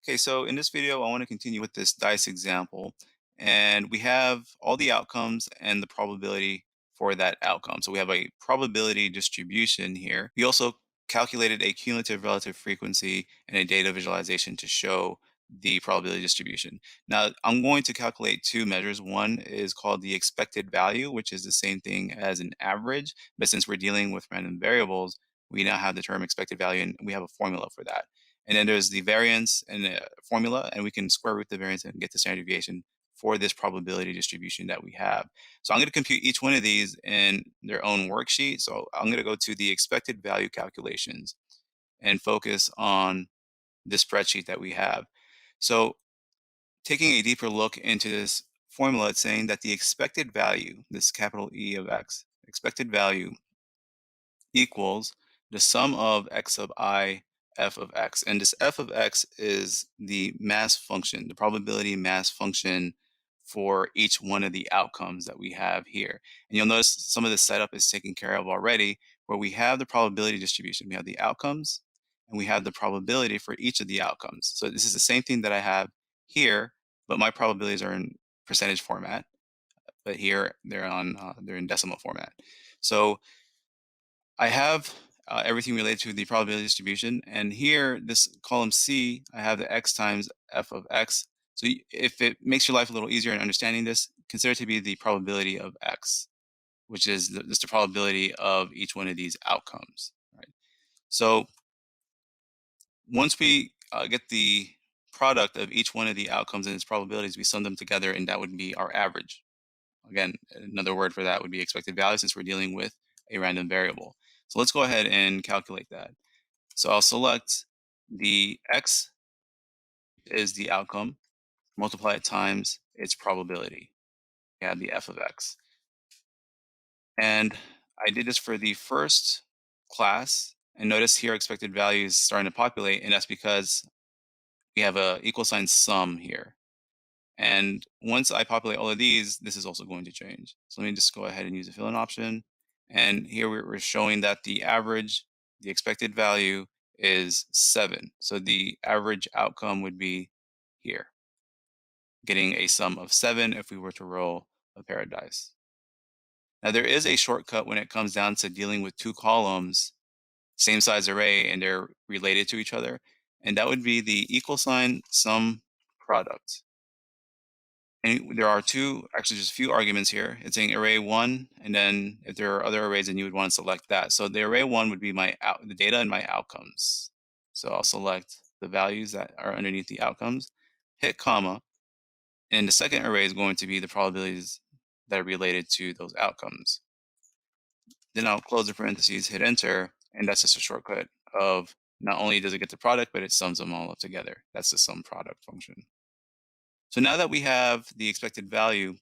Okay, so in this video, I want to continue with this dice example, and we have all the outcomes and the probability for that outcome. So we have a probability distribution here. We also calculated a cumulative relative frequency and a data visualization to show the probability distribution. Now, I'm going to calculate two measures. One is called the expected value, which is the same thing as an average, but since we're dealing with random variables, we now have the term expected value, and we have a formula for that. And then there's the variance and formula, and we can square root the variance and get the standard deviation for this probability distribution that we have. So I'm going to compute each one of these in their own worksheet. So I'm going to go to the expected value calculations and focus on the spreadsheet that we have. So taking a deeper look into this formula, it's saying that the expected value, this capital E of X, expected value equals the sum of x sub I f of x. And this f of x is the mass function, the probability mass function for each one of the outcomes that we have here. And you'll notice some of the setup is taken care of already, where we have the probability distribution. We have the outcomes, and we have the probability for each of the outcomes. So this is the same thing that I have here, but my probabilities are in percentage format. But here they're in decimal format. So I have everything related to the probability distribution. And here, this column C, I have the x times f of x. So if it makes your life a little easier in understanding this, consider it to be the probability of x, which is just the probability of each one of these outcomes. Right? So once we get the product of each one of the outcomes and its probabilities, we sum them together, and that would be our average. Again, another word for that would be expected value, since we're dealing with a random variable. So let's go ahead and calculate that. So I'll select the x is the outcome, multiply it times its probability. We have the f of x. And I did this for the first class, and notice here expected value is starting to populate, and that's because we have a equal sign sum here. And once I populate all of these, this is also going to change. So let me just go ahead and use the fill-in option. And here we're showing that the average, the expected value is 7. So the average outcome would be here, getting a sum of 7 if we were to roll a pair of dice. Now there is a shortcut when it comes down to dealing with two columns, same size array, and they're related to each other. And that would be the equal sign sum product. And there are actually just a few arguments here. It's saying array 1, and then if there are other arrays, then you would want to select that. So the array 1 would be the data and my outcomes. So I'll select the values that are underneath the outcomes, hit comma, and the second array is going to be the probabilities that are related to those outcomes. Then I'll close the parentheses, hit enter, and that's just a shortcut of not only does it get the product, but it sums them all up together. That's the sum product function. So now that we have the expected value,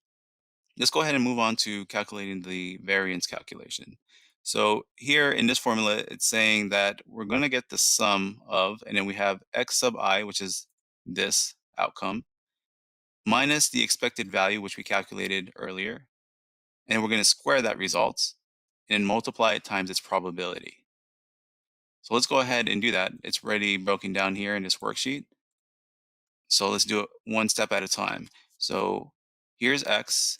let's go ahead and move on to calculating the variance calculation. So here in this formula, it's saying that we're going to get the sum of, and then we have x sub I, which is this outcome, minus the expected value, which we calculated earlier. And we're going to square that result and multiply it times its probability. So let's go ahead and do that. It's already broken down here in this worksheet. So let's do it one step at a time. So here's x.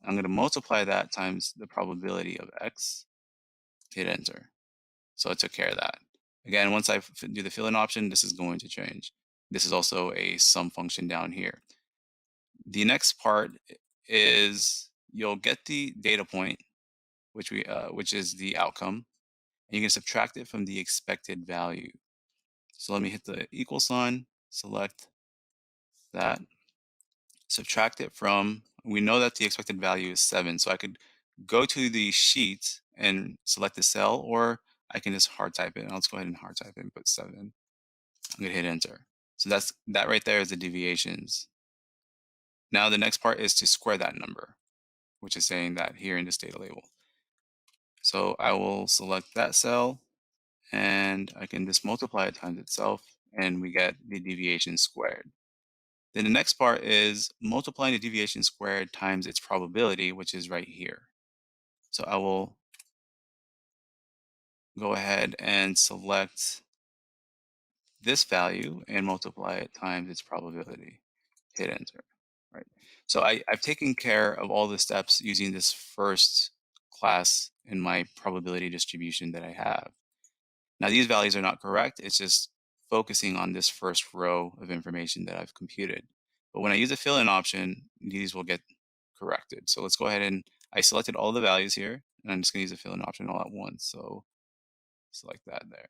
I'm going to multiply that times the probability of x, hit enter. So it took care of that. Again, once I do the fill-in option, this is going to change. This is also a sum function down here. The next part is you'll get the data point, which is the outcome, and you can subtract it from the expected value. So let me hit the equal sign, select that, subtract it from, we know that the expected value is 7, so I could go to the sheet and select the cell, or I can just hard type it. I'll just go ahead and hard type it and put 7. I'm gonna hit enter. So that right there is the deviations. Now the next part is to square that number, which is saying that here in this data label. So I will select that cell, and I can just multiply it times itself, and we get the deviation squared. Then the next part is multiplying the deviation squared times its probability, which is right here. So I will go ahead and select this value and multiply it times its probability. Hit enter, right? So I've taken care of all the steps using this first class in my probability distribution that I have. Now these values are not correct. It's just focusing on this first row of information that I've computed. But when I use the fill in option, these will get corrected. So let's go ahead and I selected all the values here, and I'm just going to use the fill in option all at once. So select that there.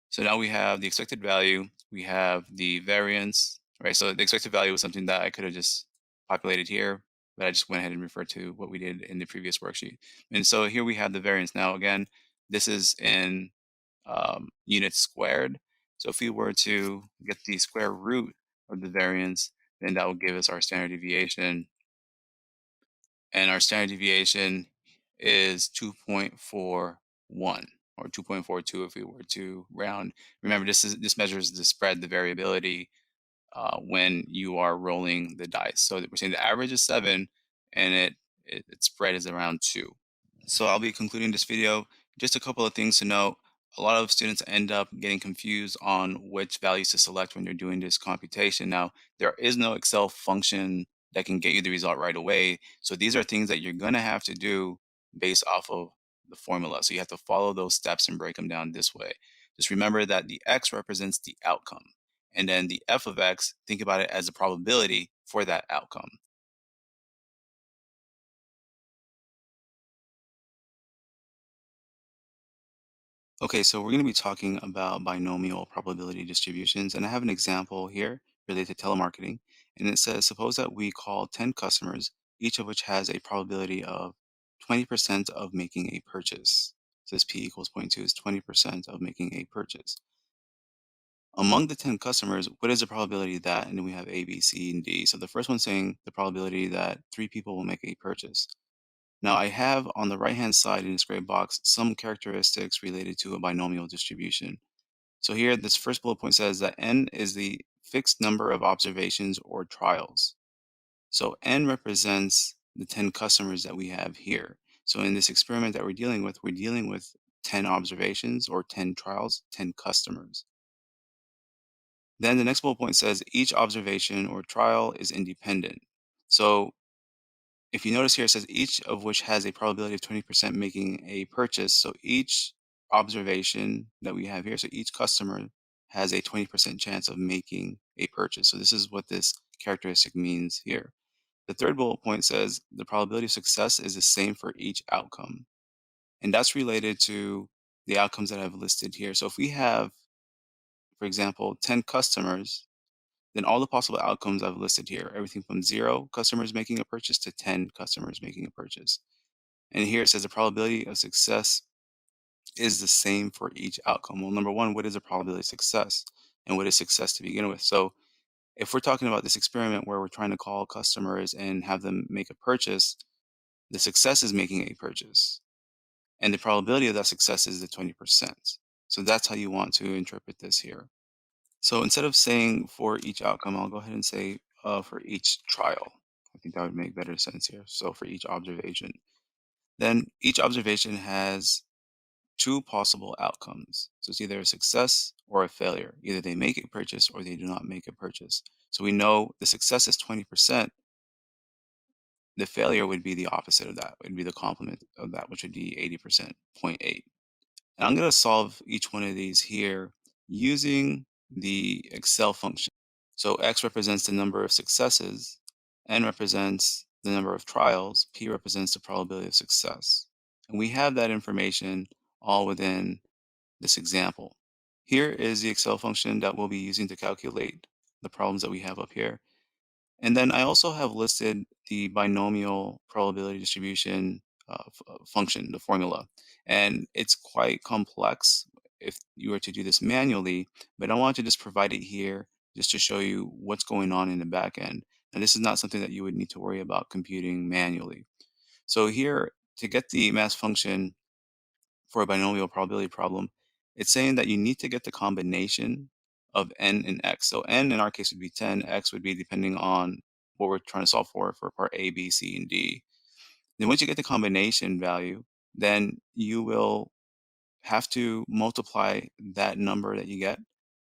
So now we have the expected value, we have the variance, right? So the expected value was something that I could have just populated here, but I just went ahead and referred to what we did in the previous worksheet. And so here we have the variance. Now, again, this is in units squared. So if we were to get the square root of the variance, then that would give us our standard deviation. And our standard deviation is 2.41 or 2.42 if we were to round. Remember, this measures the spread, the variability when you are rolling the dice. So we're saying the average is 7, and its spread is around 2. So I'll be concluding this video. Just a couple of things to note. A lot of students end up getting confused on which values to select when you're doing this computation. Now, there is no Excel function that can get you the result right away. So these are things that you're going to have to do based off of the formula. So you have to follow those steps and break them down this way. Just remember that the X represents the outcome. And then the F of X, think about it as a probability for that outcome. Okay, so we're going to be talking about binomial probability distributions, and I have an example here related to telemarketing. And it says, suppose that we call 10 customers, each of which has a probability of 20% of making a purchase. So this P equals zero point 0.2 is 20% of making a purchase. Among the 10 customers, what is the probability that, and then we have A, B, C, and D. So the first one saying the probability that 3 people will make a purchase. Now I have on the right-hand side in this gray box some characteristics related to a binomial distribution. So here, this first bullet point says that n is the fixed number of observations or trials. So n represents the 10 customers that we have here. So in this experiment that we're dealing with 10 observations or 10 trials, 10 customers. Then the next bullet point says each observation or trial is independent. So if you notice here, it says each of which has a probability of 20% making a purchase. So each observation that we have here, so each customer has a 20% chance of making a purchase. So this is what this characteristic means here. The third bullet point says the probability of success is the same for each outcome. And that's related to the outcomes that I've listed here. So if we have, for example, 10 customers, then all the possible outcomes I've listed here, everything from 0 customers making a purchase to 10 customers making a purchase. And here it says the probability of success is the same for each outcome. Well, number one, what is the probability of success? And what is success to begin with? So if we're talking about this experiment where we're trying to call customers and have them make a purchase, the success is making a purchase. And the probability of that success is the 20%. So that's how you want to interpret this here. So instead of saying for each outcome, I'll go ahead and say for each trial. I think that would make better sense here. So for each observation. Then each observation has two possible outcomes. So it's either a success or a failure. Either they make a purchase or they do not make a purchase. So we know the success is 20%. The failure would be the opposite of that. It would be the complement of that, which would be 80%, zero point 0.8. And I'm going to solve each one of these here using the Excel function. So X represents the number of successes, N represents the number of trials, P represents the probability of success. And we have that information all within this example. Here is the Excel function that we'll be using to calculate the problems that we have up here. And then I also have listed the binomial probability distribution function, the formula. And it's quite complex if you were to do this manually, but I want to just provide it here just to show you what's going on in the back end. And this is not something that you would need to worry about computing manually. So here, to get the mass function for a binomial probability problem, it's saying that you need to get the combination of n and x. So n in our case would be 10, x would be depending on what we're trying to solve for part A, B, C, and D. Then once you get the combination value, then you will have to multiply that number that you get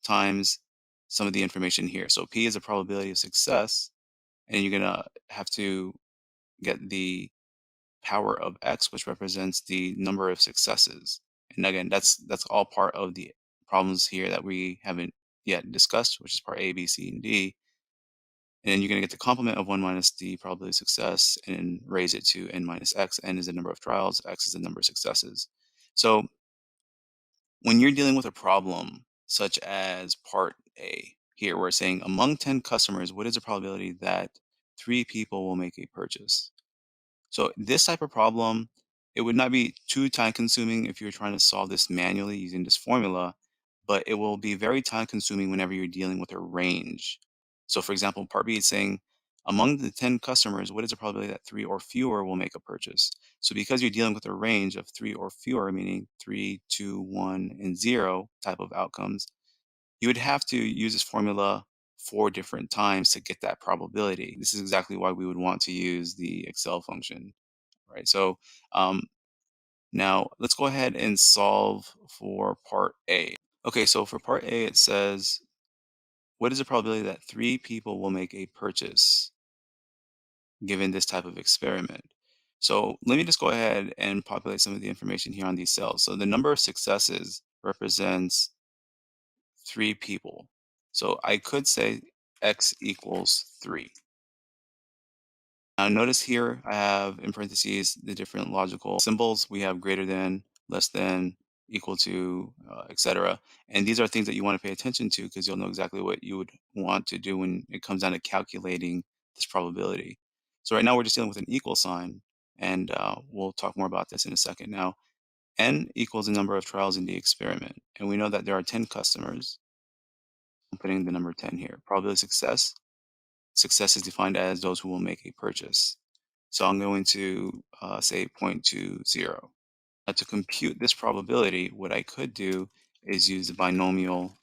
times some of the information here. So P is a probability of success, and you're gonna have to get the power of X, which represents the number of successes. And again, that's all part of the problems here that we haven't yet discussed, which is part A, B, C, and D. And then you're going to get the complement of 1 minus the probability of success and raise it to n minus x. N is the number of trials, x is the number of successes. So when you're dealing with a problem such as part A, here we're saying among 10 customers, what is the probability that 3 people will make a purchase? So this type of problem, it would not be too time consuming if you're trying to solve this manually using this formula, but it will be very time consuming whenever you're dealing with a range. So for example, part B is saying among the 10 customers, what is the probability that 3 or fewer will make a purchase? So because you're dealing with a range of 3 or fewer, meaning 3, 2, 1, and 0 type of outcomes, you would have to use this formula 4 different times to get that probability. This is exactly why we would want to use the Excel function, right? So um, now let's go ahead and solve for part A. Okay, so for part A, it says, what is the probability that 3 people will make a purchase given this type of experiment? So let me just go ahead and populate some of the information here on these cells. So the number of successes represents 3 people. So I could say x equals 3. Now notice here I have in parentheses the different logical symbols. We have greater than, less than, equal to, etc. And these are things that you want to pay attention to because you'll know exactly what you would want to do when it comes down to calculating this probability. So right now we're just dealing with an equal sign, and we'll talk more about this in a second. Now, n equals the number of trials in the experiment, and we know that there are 10 customers. I'm putting the number 10 here. Probability of success. Success is defined as those who will make a purchase. So I'm going to say 0.20. Now to compute this probability, what I could do is use the binomial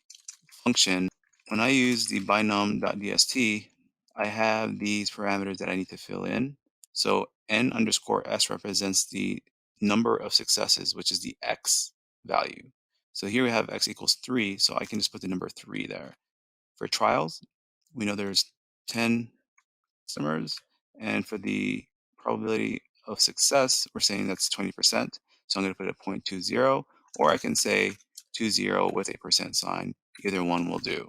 function. When I use the Binom.DIST, I have these parameters that I need to fill in. So n underscore s represents the number of successes, which is the x value. So here we have x equals 3, so I can just put the number 3 there. For trials, we know there's 10 customers, and for the probability of success, we're saying that's 20%. So I'm going to put a 0.20, or I can say 20 with a percent sign. Either one will do.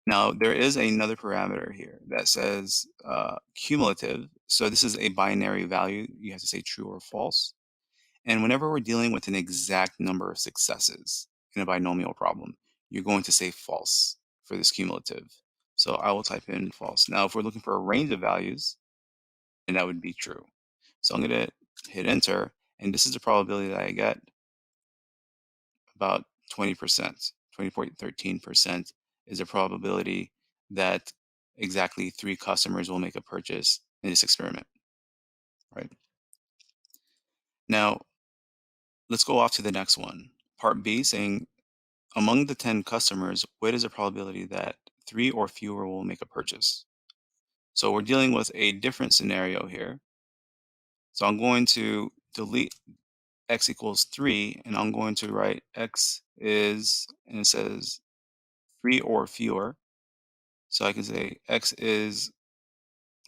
Now, there is another parameter here that says cumulative. So this is a binary value. You have to say true or false. And whenever we're dealing with an exact number of successes in a binomial problem, you're going to say false for this cumulative. So I will type in false. Now, if we're looking for a range of values, then that would be true. So I'm going to hit enter, and this is the probability that I get about 20%. 20.13% is a probability that exactly 3 customers will make a purchase in this experiment, right? Now, let's go off to the next one. Part B saying among the 10 customers, what is the probability that 3 or fewer will make a purchase? So we're dealing with a different scenario here. So I'm going to delete x equals 3, and I'm going to write x is, and it says 3 or fewer. So I can say x is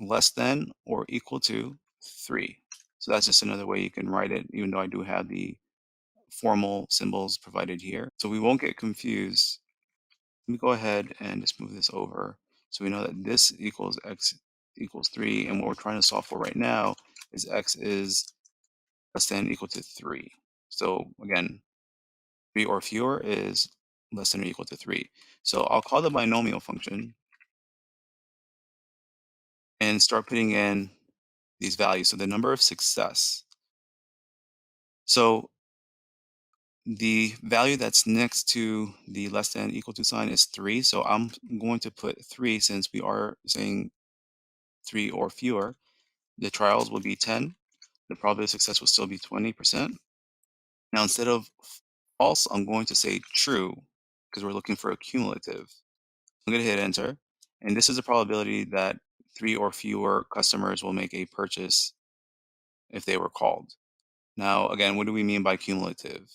less than or equal to 3. So that's just another way you can write it, even though I do have the formal symbols provided here. So we won't get confused. Let me go ahead and just move this over. So we know that this equals x equals 3, and what we're trying to solve for right now is x is less than or equal to 3. So again, 3 or fewer is less than or equal to 3. So I'll call the binomial function and start putting in these values. So the number of success. So the value that's next to the less than equal to sign is 3. So I'm going to put 3 since we are saying 3 or fewer. The trials will be 10. The probability of success will still be 20%. Now, instead of false, I'm going to say true because we're looking for a cumulative. I'm going to hit enter. And this is a probability that 3 or fewer customers will make a purchase if they were called. Now, again, what do we mean by cumulative?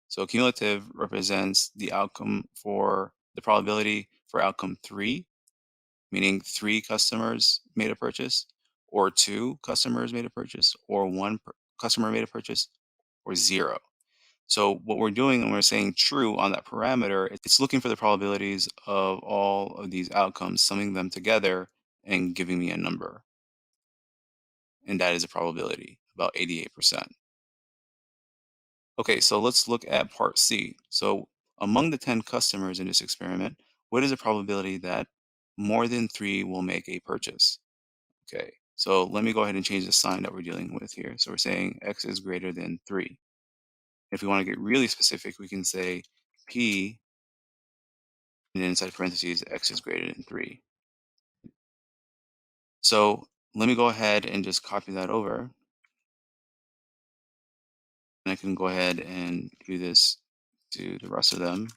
So cumulative represents the outcome for the probability for outcome 3, meaning 3 customers made a purchase, or 2 customers made a purchase, or 1 customer made a purchase, or 0. So what we're doing when we're saying true on that parameter, it's looking for the probabilities of all of these outcomes, summing them together and giving me a number. And that is a probability, about 88%. Okay, so let's look at part C. So among the 10 customers in this experiment, what is the probability that more than 3 will make a purchase? Okay, so let me go ahead and change the sign that we're dealing with here. So we're saying x is greater than 3. If we want to get really specific, we can say P, and then inside parentheses, x is greater than 3. So let me go ahead and just copy that over. And I can go ahead and do this to the rest of them,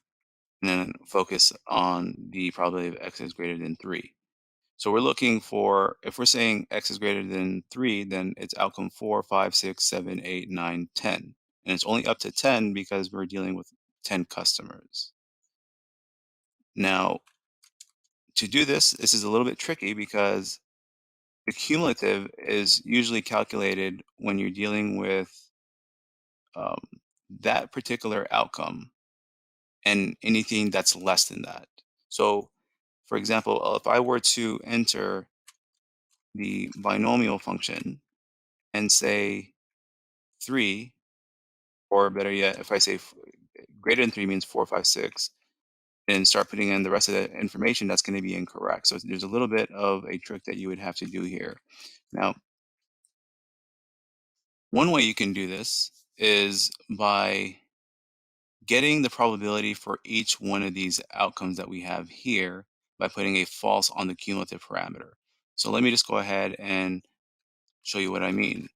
and then focus on the probability of x is greater than 3. So we're looking for, if we're saying x is greater than 3, then it's outcome 4, 5, 6, 7, 8, 9, 10. And it's only up to 10 because we're dealing with 10 customers. Now, to do this, this is a little bit tricky because the cumulative is usually calculated when you're dealing with um, that particular outcome and anything that's less than that. So, for example, if I were to enter the binomial function and say 3, or better yet, if I say greater than 3 means 4, 5, 6, and start putting in the rest of the information, that's going to be incorrect. So there's a little bit of a trick that you would have to do here. Now, one way you can do this is by getting the probability for each one of these outcomes that we have here by putting a false on the cumulative parameter. So let me just go ahead and show you what I mean.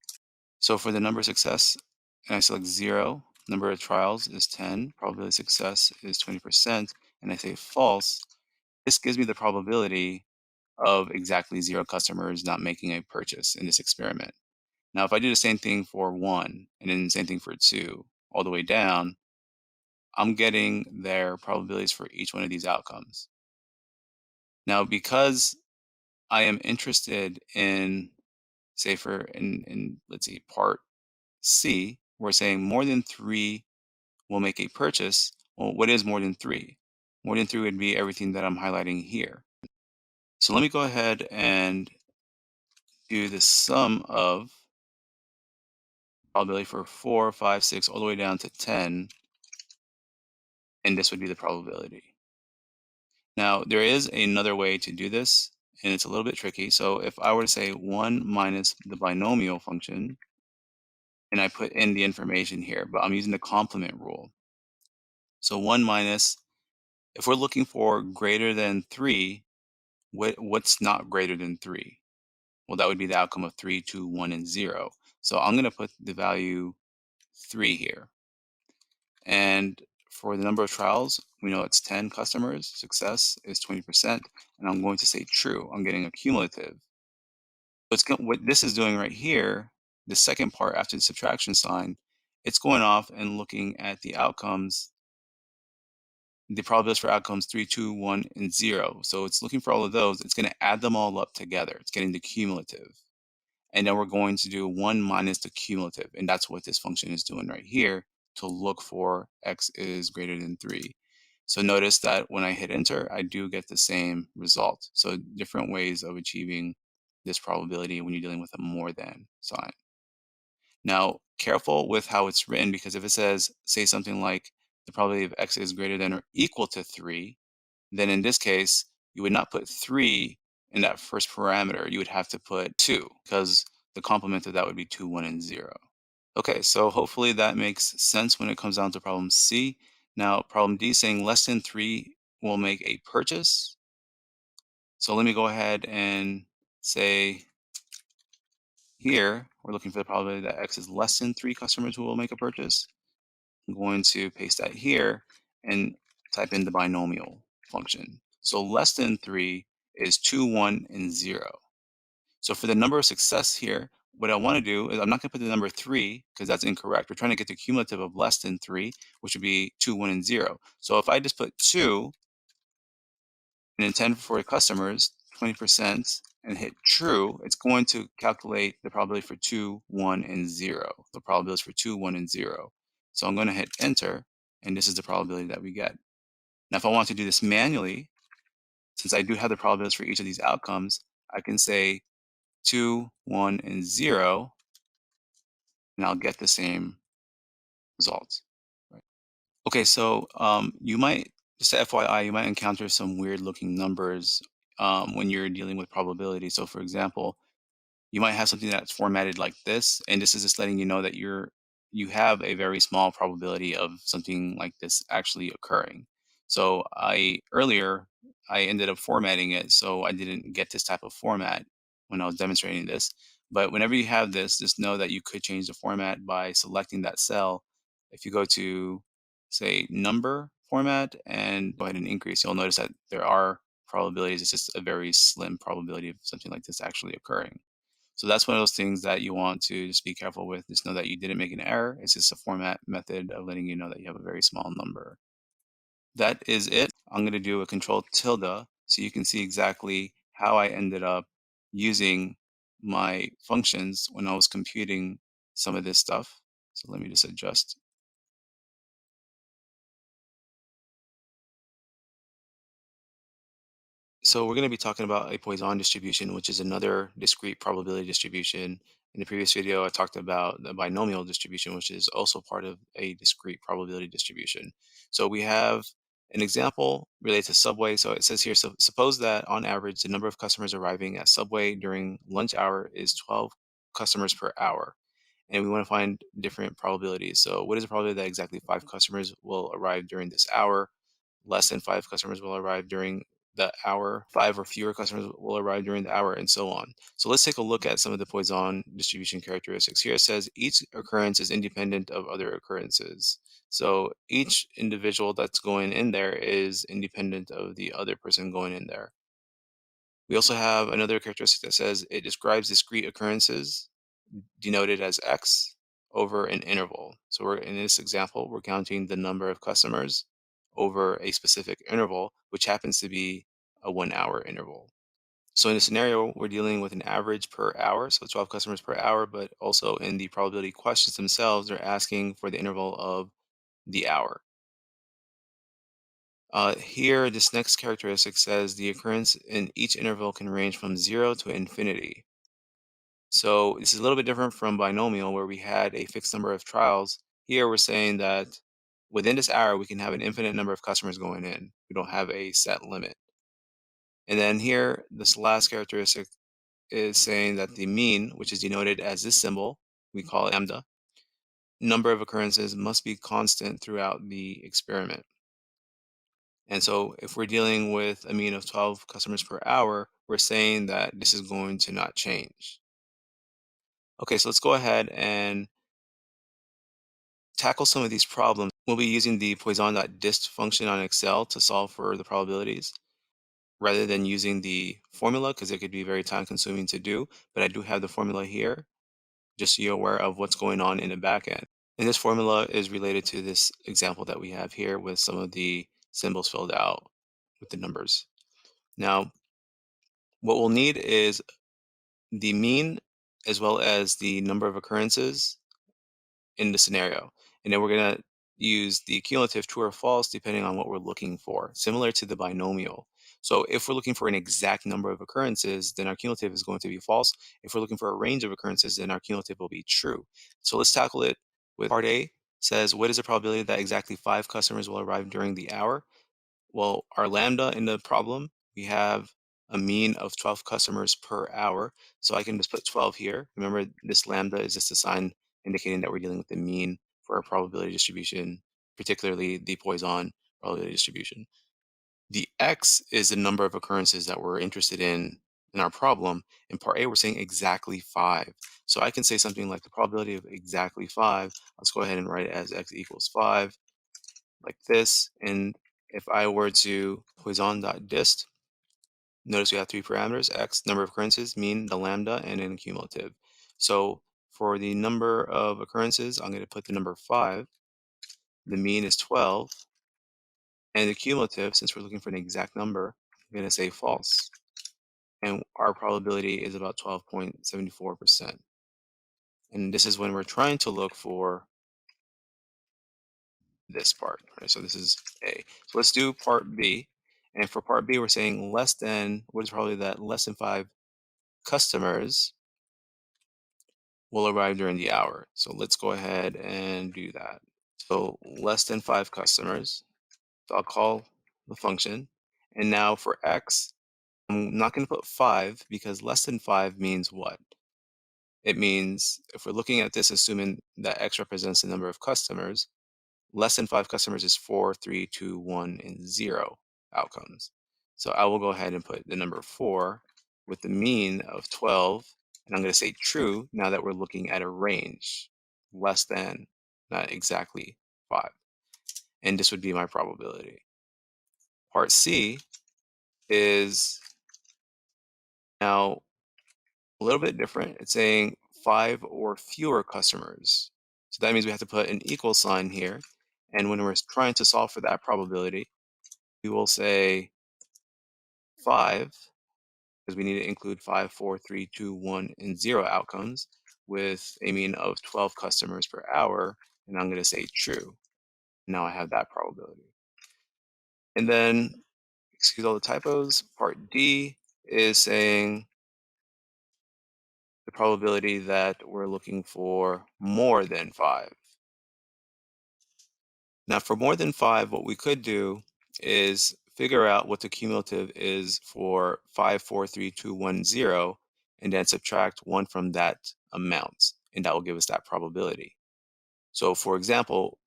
So for the number of success, and I select 0, number of trials is 10, probability of success is 20%, and I say false, this gives me the probability of exactly 0 customers not making a purchase in this experiment. Now, if I do the same thing for 1, and then the same thing for 2, all the way down, I'm getting their probabilities for each one of these outcomes. Now, because I am interested in, say in let's see, part C, we're saying more than 3 will make a purchase. Well, what is more than 3? More than 3 would be everything that I'm highlighting here. So let me go ahead and do the sum of probability for 4, 5, 6, all the way down to 10, and this would be the probability. Now, there is another way to do this, and it's a little bit tricky. So if I were to say 1 minus the binomial function, and I put in the information here, but I'm using the complement rule. So 1 minus, if we're looking for greater than 3, what's not greater than 3? Well, that would be the outcome of 3, 2, 1, and 0. So I'm going to put the value 3 here. And for the number of trials, we know it's 10 customers. Success is 20%. And I'm going to say true. I'm getting a cumulative. What this is doing right here, the second part after the subtraction sign, it's going off and looking at the outcomes, the probabilities for outcomes 3, 2, 1, and 0. So it's looking for all of those. It's going to add them all up together. It's getting the cumulative. And then we're going to do 1 minus the cumulative. And that's what this function is doing right here to look for x is greater than 3. So notice that when I hit enter, I do get the same result. So different ways of achieving this probability when you're dealing with a more than sign. Now, careful with how it's written, because if it says, say something like the probability of x is greater than or equal to 3, then in this case, you would not put 3 in that first parameter. You would have to put 2, because the complement of that would be 2, 1, and 0. Okay, so hopefully that makes sense when it comes down to problem C. Now, problem D is saying less than 3 will make a purchase. So let me go ahead and say here, we're looking for the probability that x is less than 3 customers who will make a purchase. I'm going to paste that here and type in the binomial function. So less than 3 is 2, 1, and 0. So for the number of success here, what I want to do is I'm not going to put the number 3 because that's incorrect. We're trying to get the cumulative of less than 3, which would be 2, 1, and 0. So if I just put 2, and intend for customers, 20%, and hit true, it's going to calculate the probability for 2, 1, and 0. The probabilities for 2, 1, and 0. So I'm going to hit enter, and this is the probability that we get. Now, if I want to do this manually, since I do have the probabilities for each of these outcomes, I can say 2, 1, and 0, and I'll get the same results. Right. Okay, so you might, just a FYI, you might encounter some weird looking numbers when you're dealing with probability. So, for example, you might have something that's formatted like this, and this is just letting you know that you have a very small probability of something like this actually occurring. So I earlier I ended up formatting it so I didn't get this type of format when I was demonstrating this. But whenever you have this, just know that you could change the format by selecting that cell. If you go to, say, number format and go ahead and increase, you'll notice that there are probabilities. It's just a very slim probability of something like this actually occurring. So that's one of those things that you want to just be careful with. Just know that you didn't make an error. It's just a format method of letting you know that you have a very small number. That is it. I'm going to do a control tilde so you can see exactly how I ended up using my functions when I was computing some of this stuff. So let me just adjust. So we're going to be talking about a Poisson distribution, which is another discrete probability distribution. In the previous video, I talked about the binomial distribution, which is also part of a discrete probability distribution. So we have an example related to Subway. So it says here, so suppose that on average, the number of customers arriving at Subway during lunch hour is 12 customers per hour. And we want to find different probabilities. So what is the probability that exactly 5 customers will arrive during this hour? Less than 5 customers will arrive during the hour, 5 or fewer customers will arrive during the hour, and so on. So let's take a look at some of the Poisson distribution characteristics. Here it says each occurrence is independent of other occurrences. So each individual that's going in there is independent of the other person going in there. We also have another characteristic that says it describes discrete occurrences denoted as x over an interval. So we're in this example, we're counting the number of customers over a specific interval, which happens to be a 1 hour interval. So in the scenario, we're dealing with an average per hour, so 12 customers per hour, but also in the probability questions themselves, they're asking for the interval of the hour. Here, this next characteristic says the occurrence in each interval can range from 0 to infinity. So this is a little bit different from binomial where we had a fixed number of trials. Here we're saying that within this hour, we can have an infinite number of customers going in. We don't have a set limit. And then here, this last characteristic is saying that the mean, which is denoted as this symbol, we call it lambda, number of occurrences must be constant throughout the experiment. And so if we're dealing with a mean of 12 customers per hour, we're saying that this is going to not change. Okay, so let's go ahead and tackle some of these problems. We'll be using the Poisson.DIST function on Excel to solve for the probabilities rather than using the formula because it could be very time consuming to do. But I do have the formula here just so you're aware of what's going on in the back end. And this formula is related to this example that we have here with some of the symbols filled out with the numbers. Now, what we'll need is the mean as well as the number of occurrences in the scenario. And then we're going to use the cumulative true or false depending on what we're looking for, similar to the binomial. So if we're looking for an exact number of occurrences, then our cumulative is going to be false. If we're looking for a range of occurrences, then our cumulative will be true. So let's tackle it with part A. Says, what is the probability that exactly 5 customers will arrive during the hour? Well, our lambda in the problem, we have a mean of 12 customers per hour. So I can just put 12 here. Remember, this lambda is just a sign indicating that we're dealing with the mean for a probability distribution, particularly the Poisson probability distribution. The x is the number of occurrences that we're interested in our problem. In part A, we're saying exactly 5. So I can say something like the probability of exactly 5. Let's go ahead and write it as x equals 5 like this. And if I were to Poisson.DIST, notice we have 3 parameters, x, number of occurrences, mean, the lambda, and then cumulative. So for the number of occurrences, I'm going to put the number 5. The mean is 12. And the cumulative, since we're looking for an exact number, I'm going to say false. And our probability is about 12.74%. And this is when we're trying to look for this part, right? So this is A. So let's do part B. And for part B, we're saying less than, what is probably that less than 5 customers will arrive during the hour. So let's go ahead and do that. So less than 5 customers. So I'll call the function. And now for X, I'm not going to put 5 because less than 5 means what? It means if we're looking at this, assuming that X represents the number of customers, less than 5 customers is 4, 3, 2, 1, and 0 outcomes. So I will go ahead and put the number 4 with the mean of 12. And I'm going to say true now that we're looking at a range, less than, not exactly 5. And this would be my probability. Part C is now a little bit different. It's saying 5 or fewer customers. So that means we have to put an equal sign here. And when we're trying to solve for that probability, we will say 5, because we need to include 5, 4, 3, 2, 1, and 0 outcomes with a mean of 12 customers per hour. And I'm going to say true. Now I have that probability. And then, excuse all the typos, part D is saying the probability that we're looking for more than 5. Now, for more than 5, what we could do is figure out what the cumulative is for 5, 4, 3, 2, 1, 0, and then subtract 1 from that amount, and that will give us that probability. So, for example,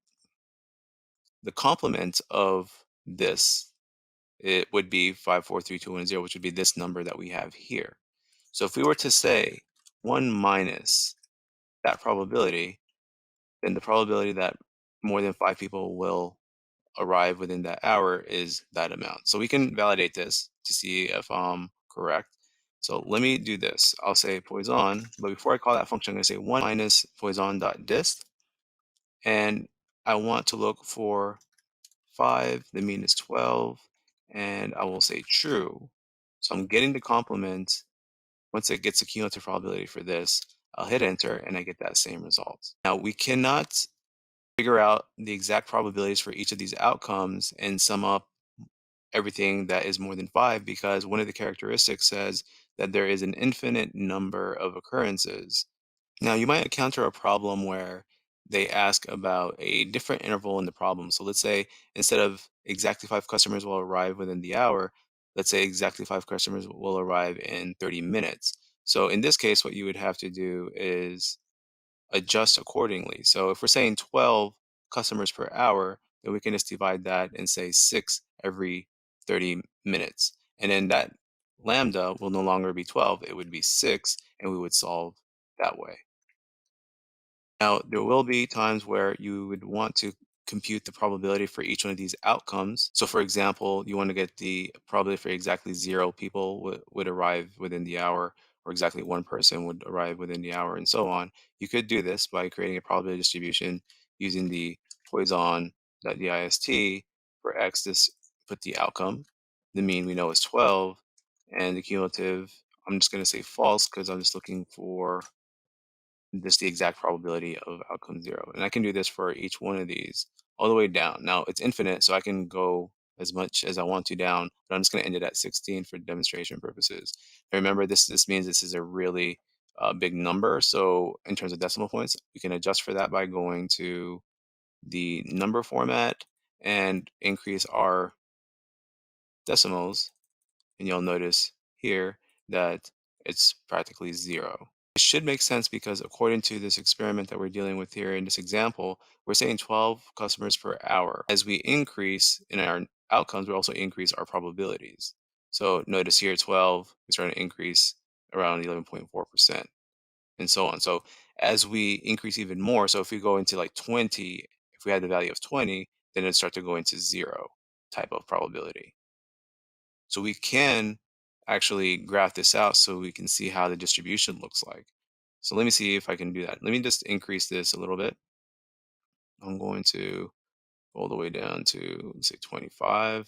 the complement of this, it would be 5, 4, 3, 2, 1, 0, which would be this number that we have here. So if we were to say 1 minus that probability, then the probability that more than 5 people will arrive within that hour is that amount. So we can validate this to see if I'm correct. So let me do this. I'll say Poisson, but before I call that function, I'm going to say 1 minus Poisson.DIST. And I want to look for 5, the mean is 12, and I will say true. So I'm getting the complement. Once it gets a cumulative probability for this, I'll hit enter and I get that same result. Now we cannot figure out the exact probabilities for each of these outcomes and sum up everything that is more than 5 because one of the characteristics says that there is an infinite number of occurrences. Now, you might encounter a problem where they ask about a different interval in the problem. So let's say instead of exactly 5 customers will arrive within the hour, let's say exactly 5 customers will arrive in 30 minutes. So in this case, what you would have to do is adjust accordingly. So if we're saying 12 customers per hour, then we can just divide that and say 6 every 30 minutes. And then that lambda will no longer be 12, it would be 6, and we would solve that way. Now, there will be times where you would want to compute the probability for each one of these outcomes. So, for example, you want to get the probability for exactly 0 people would arrive within the hour, or exactly 1 person would arrive within the hour, and so on. You could do this by creating a probability distribution using the Poisson.DIST for X. This put the outcome. The mean we know is 12, and the cumulative, I'm just going to say false because I'm just looking for just the exact probability of outcome 0. And I can do this for each one of these all the way down. Now it's infinite, so I can go as much as I want to down, but I'm just going to end it at 16 for demonstration purposes. And remember, this means this is a really big number. So in terms of decimal points, we can adjust for that by going to the number format and increase our decimals. And you'll notice here that it's practically 0. It should make sense because according to this experiment that we're dealing with here in this example, we're saying 12 customers per hour. As we increase in our outcomes, we also increase our probabilities. So notice here 12, we start to increase around 11.4% and so on. So as we increase even more, so if we go into like 20, if we had the value of 20, then it'd start to go into 0 type of probability. So we can actually graph this out so we can see how the distribution looks like. So let me see if I can do that. Let me just increase this a little bit. I'm going to go all the way down to, let's say, 25.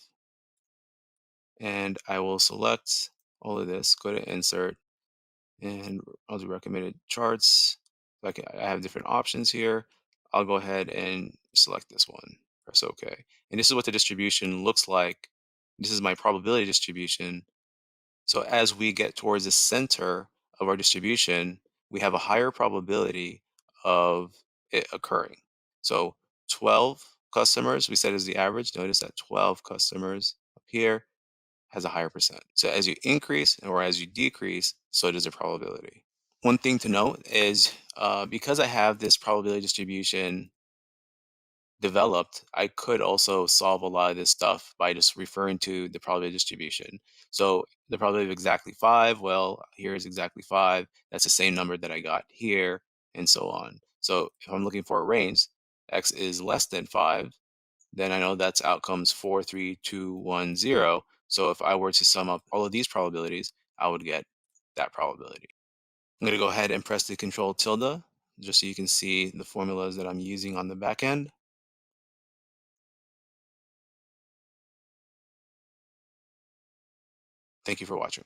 and I will select all of this, go to insert, and I'll do recommended charts. Like I have different options here. I'll go ahead and select this one, press OK. And this is what the distribution looks like. This is my probability distribution. So as we get towards the center of our distribution, we have a higher probability of it occurring. So 12 customers, we said is the average. Notice that 12 customers up here has a higher percent. So as you increase or as you decrease, so does the probability. One thing to note is because I have this probability distribution developed, I could also solve a lot of this stuff by just referring to the probability distribution. So the probability of exactly 5, well, here is exactly 5. That's the same number that I got here, and so on. So if I'm looking for a range, x is less than 5, then I know that's outcomes 4, 3, 2, 1, 0. So if I were to sum up all of these probabilities, I would get that probability. I'm going to go ahead and press the control tilde just so you can see the formulas that I'm using on the back end. Thank you for watching.